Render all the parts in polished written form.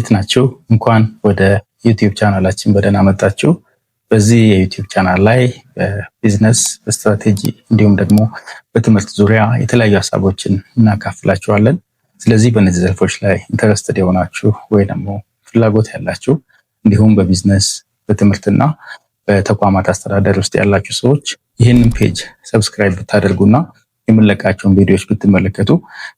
እንዴት ናችሁ? እንኳን ወደ ዩቲዩብ ቻናላችን በደህና መጣችሁ። በዚህ የዩቲዩብ ቻናል ላይ በቢዝነስ በስትራቴጂ እንዲሁም ደግሞ በትምህርት ዙሪያ የተለያዩ ሀሳቦችን እናካፍላችኋለን። ስለዚህ በእነዚህ ዘርፎች ላይ ኢንተረስትድ የሆናችሁ ወይ ደግሞ ፍላጎት ያላችሁ እንዲሁም በቢዝነስ በትምህርትና በተቋማት አስተዳደር ውስጥ ያላችሁ ሰዎች ይህንን ፔጅ ሰብስክራይብ ብታደርጉና የምንለቃቸውን ቪዲዮዎች ብትመለከቱ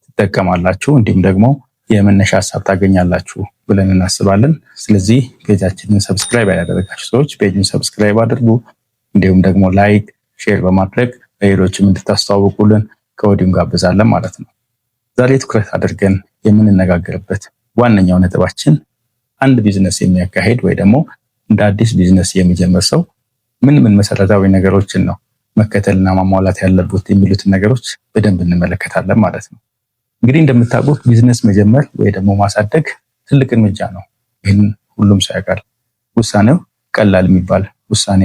ትጠቀማላችሁ፣ እንዲሁም ደግሞ የመነሻ ሀሳብ ታገኛላችሁ ብለን እናስባለን። ስለዚህ ፔጃችንን ሰብስክራይብ ያላደረጋችሁ ሰዎች ፔጁን ሰብስክራይብ አድርጉ፣ እንዲሁም ደግሞ ላይክ፣ ሼር በማድረግ ለሌሎችም እንድታስተዋውቁልን ከወዲሁ ጋብዛለን ማለት ነው። ዛሬ ትኩረት አድርገን የምንነጋገርበት ዋነኛው ነጥባችን አንድ ቢዝነስ የሚያካሄድ ወይ ደግሞ እንደ አዲስ ቢዝነስ የሚጀምር ሰው ምን መሰረታዊ ነገሮችን ነው መከተልና ማሟላት ያለበት የሚሉትን ነገሮች በደንብ እንመለከታለን ማለት ነው። እንግዲህ እንደምታውቁት ቢዝነስ መጀመር ወይ ደግሞ ማሳደግ ትልቅ እርምጃ ነው። ይህን ሁሉም ሰው ያውቃል። ውሳኔው ቀላል የሚባል ውሳኔ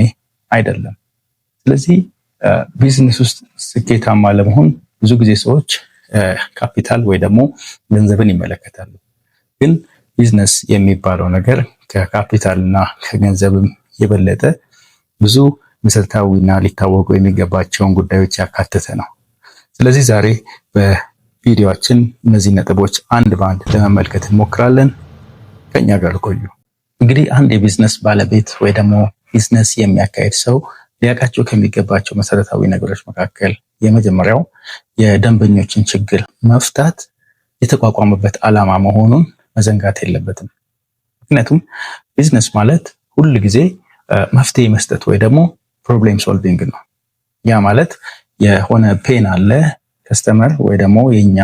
አይደለም። ስለዚህ ቢዝነስ ውስጥ ስኬታማ ለመሆን ብዙ ጊዜ ሰዎች ካፒታል ወይ ደግሞ ገንዘብን ይመለከታሉ። ግን ቢዝነስ የሚባለው ነገር ከካፒታል እና ከገንዘብም የበለጠ ብዙ መሰረታዊና ሊታወቁ የሚገባቸውን ጉዳዮች ያካተተ ነው። ስለዚህ ዛሬ በቪዲዮአችን እነዚህ ነጥቦች አንድ በአንድ ለመመልከት እንሞክራለን። ከኛ ጋር ቆዩ። እንግዲህ አንድ የቢዝነስ ባለቤት ወይ ደግሞ ቢዝነስ የሚያካሄድ ሰው ሊያውቃቸው ከሚገባቸው መሰረታዊ ነገሮች መካከል የመጀመሪያው የደንበኞችን ችግር መፍታት የተቋቋመበት ዓላማ መሆኑን መዘንጋት የለበትም። ምክንያቱም ቢዝነስ ማለት ሁል ጊዜ መፍትሄ መስጠት ወይ ደግሞ ፕሮብሌም ሶልቪንግ ነው። ያ ማለት የሆነ ፔን አለ ከስተመር ወይ ደግሞ የኛ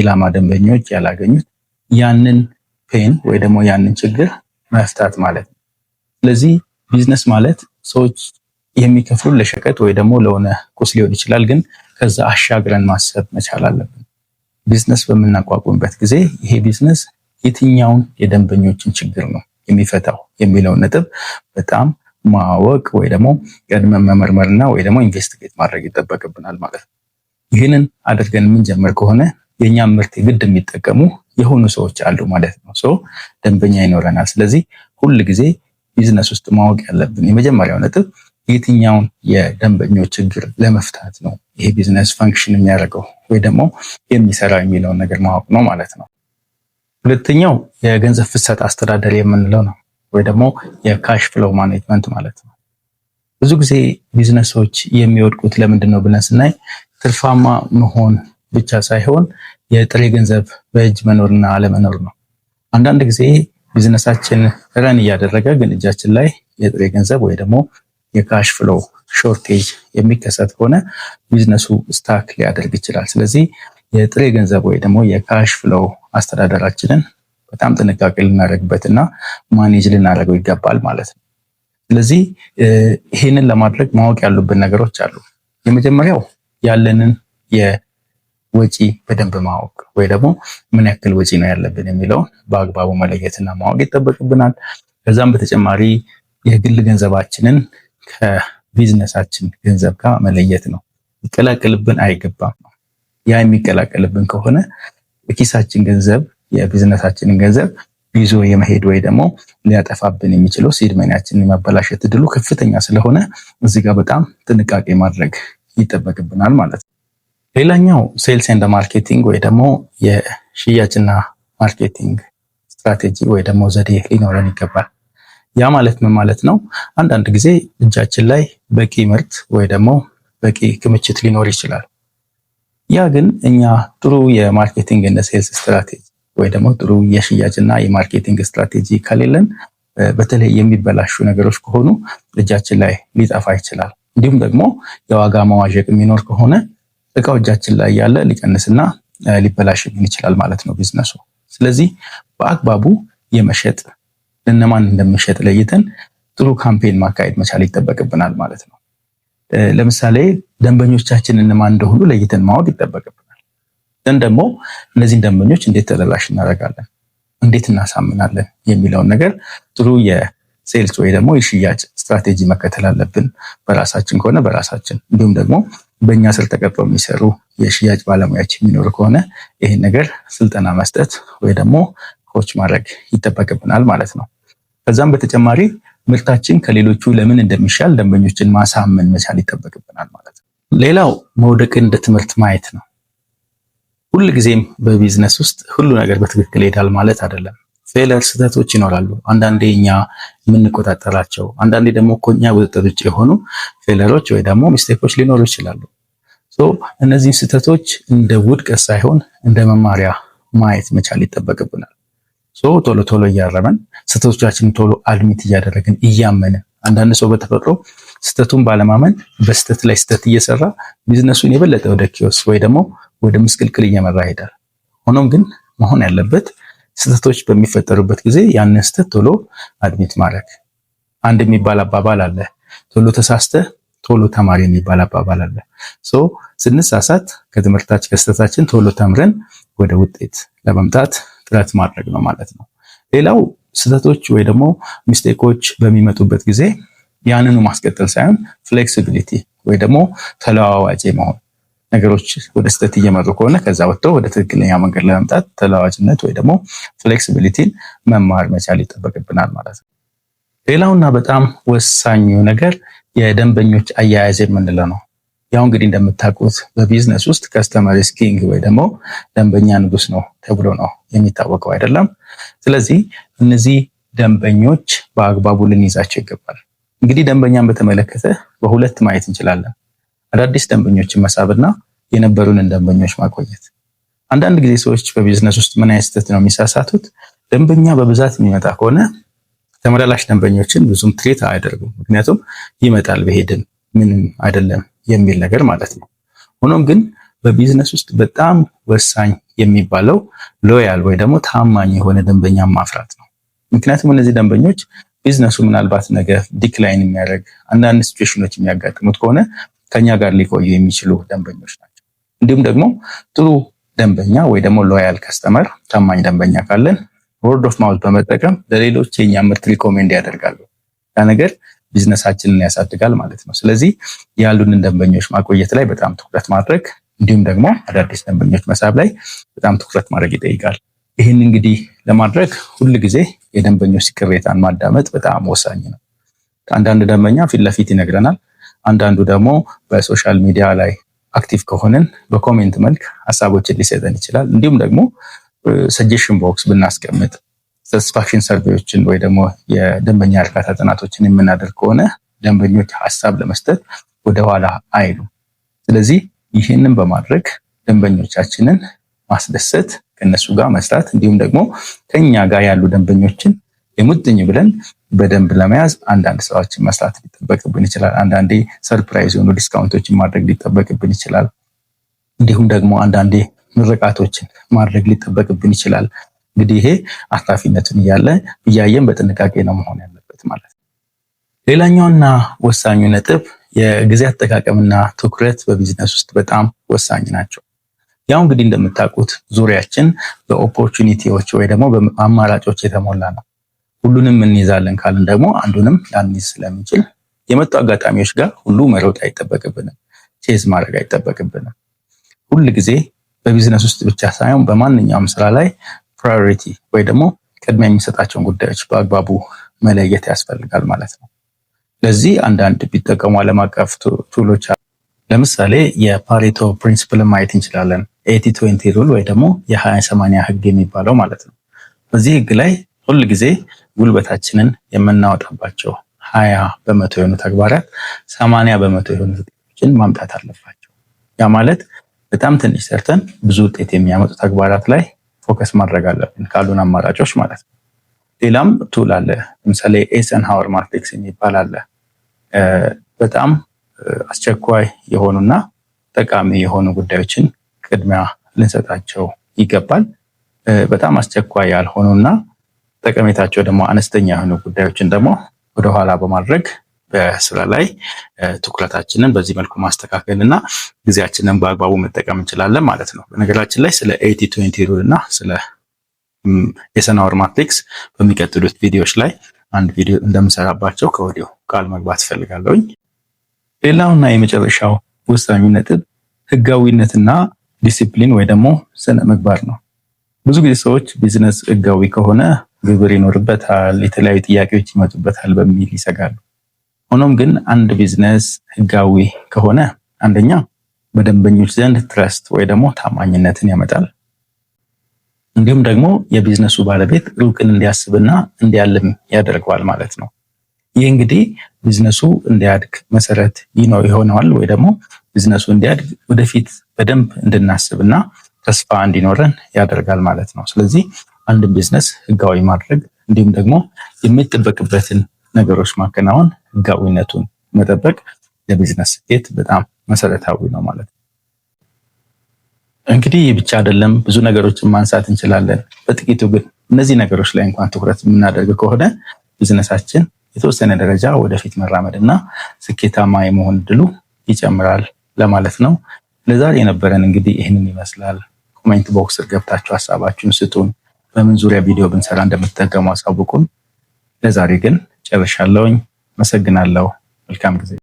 ኢላማ ደንበኞች ያላገኙት ያንን ፔን ወይ ደግሞ ያንን ችግር መፍታት ማለት ነው። ስለዚህ ቢዝነስ ማለት ሰዎች የሚከፍሉ ለሸቀጥ ወይ ደግሞ ለሆነ ቁስ ሊሆን ይችላል። ግን ከዛ አሻግረን ማሰብ መቻል አለብን። ቢዝነስ በምናቋቁምበት ጊዜ ይሄ ቢዝነስ የትኛውን የደንበኞችን ችግር ነው የሚፈታው የሚለውን ነጥብ በጣም ማወቅ ወይ ደግሞ ቀድመን መመርመርና ወይ ደግሞ ኢንቨስቲጌት ማድረግ ይጠበቅብናል ማለት ነው። ይህንን አድርገን የምንጀምር ከሆነ የኛም ምርት ግድ የሚጠቀሙ የሆኑ ሰዎች አሉ ማለት ነው። ደንበኛ ይኖረናል። ስለዚህ ሁል ጊዜ ቢዝነስ ውስጥ ማወቅ ያለብን የመጀመሪያው ነጥብ የትኛውን የደንበኞች ችግር ለመፍታት ነው ይሄ ቢዝነስ ፈንክሽን የሚያደርገው ወይ ደግሞ የሚሰራው የሚለውን ነገር ማወቅ ነው ማለት ነው። ሁለተኛው የገንዘብ ፍሰት አስተዳደር የምንለው ነው ወይ ደግሞ የካሽ ፍሎው ማኔጅመንት ማለት ነው። ብዙ ጊዜ ቢዝነሶች የሚወድቁት ለምንድን ነው ብለን ስናይ ትርፋማ መሆን ብቻ ሳይሆን የጥሬ ገንዘብ በእጅ መኖርና አለመኖር ነው። አንዳንድ ጊዜ ቢዝነሳችን ረን እያደረገ ግን እጃችን ላይ የጥሬ ገንዘብ ወይ ደግሞ የካሽ ፍሎው ሾርቴጅ የሚከሰት ከሆነ ቢዝነሱ ስታክ ሊያደርግ ይችላል። ስለዚህ የጥሬ ገንዘብ ወይ ደግሞ የካሽ ፍሎው አስተዳደራችንን በጣም ጥንቃቄ ልናደርግበትና ማኔጅ ልናደርገው ይገባል ማለት ነው። ስለዚህ ይህንን ለማድረግ ማወቅ ያሉብን ነገሮች አሉ። የመጀመሪያው ያለንን የወጪ በደንብ ማወቅ ወይ ደግሞ ምን ያክል ወጪ ነው ያለብን የሚለውን በአግባቡ መለየትና ማወቅ ይጠበቅብናል። ከዛም በተጨማሪ የግል ገንዘባችንን ከቢዝነሳችን ገንዘብ ጋር መለየት ነው። ሊቀላቀልብን አይገባም ነው። ያ የሚቀላቀልብን ከሆነ የኪሳችን ገንዘብ የቢዝነሳችንን ገንዘብ ይዞ የመሄድ ወይ ደግሞ ሊያጠፋብን የሚችለው ሲድ መኒያችንን የማበላሸት እድሉ ከፍተኛ ስለሆነ እዚህ ጋር በጣም ጥንቃቄ ማድረግ ይጠበቅብናል ማለት ነው። ሌላኛው ሴልስ ኤንድ ማርኬቲንግ ወይ ደግሞ የሽያጭና ማርኬቲንግ ስትራቴጂ ወይ ደግሞ ዘዴ ሊኖረን ይገባል። ያ ማለት ምን ማለት ነው? አንዳንድ ጊዜ እጃችን ላይ በቂ ምርት ወይ ደግሞ በቂ ክምችት ሊኖር ይችላል። ያ ግን እኛ ጥሩ የማርኬቲንግ እና ሴልስ ስትራቴጂ ወይ ደግሞ ጥሩ የሽያጭና የማርኬቲንግ ስትራቴጂ ከሌለን በተለይ የሚበላሹ ነገሮች ከሆኑ እጃችን ላይ ሊጠፋ ይችላል። እንዲሁም ደግሞ የዋጋ መዋዠቅ የሚኖር ከሆነ እቃው እጃችን ላይ ያለ ሊቀንስና ሊበላሽብን ይችላል ማለት ነው ቢዝነሱ። ስለዚህ በአግባቡ የመሸጥ ለነማን እንደምንሸጥ ለይተን ጥሩ ካምፔን ማካሄድ መቻል ይጠበቅብናል ማለት ነው። ለምሳሌ ደንበኞቻችን እነማን እንደሆኑ ለይተን ማወቅ ይጠበቅብናል። ደግሞ እነዚህን ደንበኞች እንዴት ተደራሽ እናደርጋለን፣ እንዴት እናሳምናለን የሚለውን ነገር ጥሩ የሴልስ ወይ ደግሞ የሽያጭ ስትራቴጂ መከተል አለብን። በራሳችን ከሆነ በራሳችን እንዲሁም ደግሞ በእኛ ስር ተቀጥረው የሚሰሩ የሽያጭ ባለሙያዎች የሚኖሩ ከሆነ ይህን ነገር ስልጠና መስጠት ወይ ደግሞ ኮች ማድረግ ይጠበቅብናል ማለት ነው። ከዛም በተጨማሪ ምርታችን ከሌሎቹ ለምን እንደሚሻል ደንበኞችን ማሳመን መቻል ይጠበቅብናል ማለት ነው። ሌላው መውደቅን እንደ ትምህርት ማየት ነው። ሁልጊዜም በቢዝነስ ውስጥ ሁሉ ነገር በትክክል ይሄዳል ማለት አይደለም። ፌለር ስህተቶች ይኖራሉ። አንዳንዴ እኛ የምንቆጣጠራቸው፣ አንዳንዴ ደግሞ ከኛ ቁጥጥር ውጭ የሆኑ ፌለሮች ወይ ደግሞ ሚስቴኮች ሊኖሩ ይችላሉ። እነዚህን ስህተቶች እንደ ውድቀት ሳይሆን እንደ መማሪያ ማየት መቻል ይጠበቅብናል። ቶሎ ቶሎ እያረመን ስህተቶቻችንን ቶሎ አድሚት እያደረግን እያመንን፣ አንዳንድ ሰው በተፈጥሮ ስህተቱን ባለማመን በስህተት ላይ ስህተት እየሰራ ቢዝነሱን የበለጠ ወደ ኪዮስ ወይ ደግሞ ወደ ምስቅልቅል እየመራ ይሄዳል። ሆኖም ግን መሆን ያለበት ስህተቶች በሚፈጠሩበት ጊዜ ያንን ስህተት ቶሎ አድሚት ማድረግ። አንድ የሚባል አባባል አለ፣ ቶሎ ተሳስተ ቶሎ ተማሪ የሚባል አባባል አለ። ስንሳሳት ከስህተታችን ቶሎ ተምረን ወደ ውጤት ለመምጣት ጥረት ማድረግ ነው ማለት ነው። ሌላው ስህተቶች ወይ ደግሞ ሚስቴኮች በሚመጡበት ጊዜ ያንኑ ማስቀጠል ሳይሆን ፍሌክሲቢሊቲ ወይ ደግሞ ተለዋዋጭ መሆን፣ ነገሮች ወደ ስህተት እየመሩ ከሆነ ከዛ ወጥተው ወደ ትክክለኛ መንገድ ለመምጣት ተለዋዋጭነት ወይ ደግሞ ፍሌክሲቢሊቲን መማር መቻል ይጠበቅብናል ማለት ነው። ሌላውና በጣም ወሳኙ ነገር የደንበኞች አያያዝ የምንለው ነው። ያው እንግዲህ እንደምታውቁት በቢዝነስ ውስጥ ከስተመር ኢዝ ኪንግ ወይ ደግሞ ደንበኛ ንጉስ ነው ተብሎ ነው የሚታወቀው አይደለም። ስለዚህ እነዚህ ደንበኞች በአግባቡ ልንይዛቸው ይገባል። እንግዲህ ደንበኛን በተመለከተ በሁለት ማየት እንችላለን። አዳዲስ ደንበኞችን መሳብና የነበሩንን ደንበኞች ማቆየት። አንዳንድ ጊዜ ሰዎች በቢዝነስ ውስጥ ምን አይነት ስህተት ነው የሚሳሳቱት? ደንበኛ በብዛት የሚመጣ ከሆነ ተመላላሽ ደንበኞችን ብዙም ትሪት አያደርጉም። ምክንያቱም ይመጣል በሄድን ምንም አይደለም የሚል ነገር ማለት ነው። ሆኖም ግን በቢዝነስ ውስጥ በጣም ወሳኝ የሚባለው ሎያል ወይ ደግሞ ታማኝ የሆነ ደንበኛ ማፍራት ነው። ምክንያቱም እነዚህ ደንበኞች ቢዝነሱ ምናልባት ነገር ዲክላይን የሚያደርግ አንዳንድ ሲቹዌሽኖች የሚያጋጥሙት ከሆነ ከኛ ጋር ሊቆዩ የሚችሉ ደንበኞች ናቸው። እንዲሁም ደግሞ ጥሩ ደንበኛ ወይ ደግሞ ሎያል ከስተመር ታማኝ ደንበኛ ካለን ወርድ ኦፍ ማውዝ በመጠቀም ለሌሎች የኛ ምርት ሪኮሜንድ ያደርጋሉ። ያ ነገር ቢዝነሳችንን ያሳድጋል ማለት ነው። ስለዚህ ያሉንን ደንበኞች ማቆየት ላይ በጣም ትኩረት ማድረግ እንዲሁም ደግሞ አዳዲስ ደንበኞች መሳብ ላይ በጣም ትኩረት ማድረግ ይጠይቃል። ይህን እንግዲህ ለማድረግ ሁል ጊዜ የደንበኞች ቅሬታን ማዳመጥ በጣም ወሳኝ ነው። አንዳንድ ደንበኛ ፊት ለፊት ይነግረናል። አንዳንዱ ደግሞ በሶሻል ሚዲያ ላይ አክቲቭ ከሆንን በኮሜንት መልክ ሀሳቦችን ሊሰጠን ይችላል። እንዲሁም ደግሞ ሰጀሽን ቦክስ ብናስቀምጥ ሳቲስፋክሽን ሰርቬዎችን ወይ ደግሞ የደንበኛ እርካታ ጥናቶችን የምናደርግ ከሆነ ደንበኞች ሀሳብ ለመስጠት ወደኋላ አይሉም። ስለዚህ ይህንን በማድረግ ደንበኞቻችንን ማስደሰት፣ ከነሱ ጋር መስራት እንዲሁም ደግሞ ከኛ ጋር ያሉ ደንበኞችን የሙጥኝ ብለን በደንብ ለመያዝ አንዳንድ ስራዎችን መስራት ሊጠበቅብን ይችላል። አንዳንዴ ሰርፕራይዝ የሆኑ ዲስካውንቶችን ማድረግ ሊጠበቅብን ይችላል። እንዲሁም ደግሞ አንዳንዴ ምርቃቶችን ማድረግ ሊጠበቅብን ይችላል። እንግዲህ ይሄ አትራፊነቱን እያየን በጥንቃቄ ነው መሆን ያለበት ማለት ነው። ሌላኛውና ወሳኙ ነጥብ የጊዜ አጠቃቀምና ትኩረት በቢዝነስ ውስጥ በጣም ወሳኝ ናቸው። ያው እንግዲህ እንደምታውቁት ዙሪያችን በኦፖርቹኒቲዎች ወይ ደግሞ በአማራጮች የተሞላ ነው። ሁሉንም እንይዛለን ካልን ደግሞ አንዱንም ላንይዝ ስለምንችል የመጡ አጋጣሚዎች ጋር ሁሉ መሮጥ አይጠበቅብንም፣ ቼዝ ማድረግ አይጠበቅብንም። ሁል ጊዜ በቢዝነስ ውስጥ ብቻ ሳይሆን በማንኛውም ስራ ላይ ፕራዮሪቲ ወይ ደግሞ ቅድሚያ የሚሰጣቸውን ጉዳዮች በአግባቡ መለየት ያስፈልጋል ማለት ነው። ለዚህ አንዳንድ ቢጠቀሙ ዓለም አቀፍ ቱሎች አሉ። ለምሳሌ የፓሬቶ ፕሪንሲፕል ማየት እንችላለን። 80-20 ሩል ወይ ደግሞ የ20-80 ህግ የሚባለው ማለት ነው። በዚህ ህግ ላይ ሁል ጊዜ ጉልበታችንን የምናወጣባቸው 20% የሆኑ ተግባራት 80% የሆኑ ውጤቶችን ማምጣት አለባቸው። ያ ማለት በጣም ትንሽ ሰርተን ብዙ ውጤት የሚያመጡ ተግባራት ላይ ፎከስ ማድረግ አለብን ካሉን አማራጮች ማለት ነው። ሌላም ቱል አለ። ለምሳሌ ኤይዘንሃወር ማትሪክስ የሚባል አለ። በጣም አስቸኳይ የሆኑና ጠቃሚ የሆኑ ጉዳዮችን ቅድሚያ ልንሰጣቸው ይገባል። በጣም አስቸኳይ ያልሆኑና ጠቀሜታቸው ደግሞ አነስተኛ የሆኑ ጉዳዮችን ደግሞ ወደኋላ በማድረግ በስራ ላይ ትኩረታችንን በዚህ መልኩ ማስተካከል እና ጊዜያችንን በአግባቡ መጠቀም እንችላለን ማለት ነው። በነገራችን ላይ ስለ 80-20 ሩል እና ስለ ኤይዘንሃወር ማትሪክስ በሚቀጥሉት ቪዲዮዎች ላይ አንድ ቪዲዮ እንደምሰራባቸው ከወዲሁ ቃል መግባት ፈልጋለሁኝ። ሌላውና የመጨረሻው ወሳኙ ነጥብ ህጋዊነትና ዲሲፕሊን ወይ ደግሞ ስነ ምግባር ነው። ብዙ ጊዜ ሰዎች ቢዝነስ ህጋዊ ከሆነ ግብር ይኖርበታል፣ የተለያዩ ጥያቄዎች ይመጡበታል በሚል ይሰጋሉ። ሆኖም ግን አንድ ቢዝነስ ህጋዊ ከሆነ አንደኛ በደንበኞች ዘንድ ትረስት ወይ ደግሞ ታማኝነትን ያመጣል። እንዲሁም ደግሞ የቢዝነሱ ባለቤት ሩቅን እንዲያስብና እንዲያልም ያደርገዋል ማለት ነው። ይህ እንግዲህ ቢዝነሱ እንዲያድግ መሰረት ይሆነዋል ወይ ደግሞ ቢዝነሱ እንዲያድግ ወደፊት በደንብ እንድናስብና ተስፋ እንዲኖረን ያደርጋል ማለት ነው። ስለዚህ አንድ ቢዝነስ ህጋዊ ማድረግ እንዲሁም ደግሞ የሚጠበቅበትን ነገሮች ማከናወን፣ ህጋዊነቱን መጠበቅ ለቢዝነስ ስኬት በጣም መሰረታዊ ነው ማለት ነው። እንግዲህ ብቻ አይደለም፣ ብዙ ነገሮችን ማንሳት እንችላለን። በጥቂቱ ግን እነዚህ ነገሮች ላይ እንኳን ትኩረት የምናደርግ ከሆነ ቢዝነሳችን የተወሰነ ደረጃ ወደፊት መራመድና ስኬታማ የመሆን እድሉ ይጨምራል ለማለት ነው። ለዛሬ የነበረን እንግዲህ ይህንን ይመስላል። ኮሜንት ቦክስ ገብታችሁ ሀሳባችሁን ስጡን። በምን ዙሪያ ቪዲዮ ብንሰራ እንደምትጠቀሙ አሳውቁን። ለዛሬ ግን ጨርሻለሁኝ። አመሰግናለሁ። መልካም ጊዜ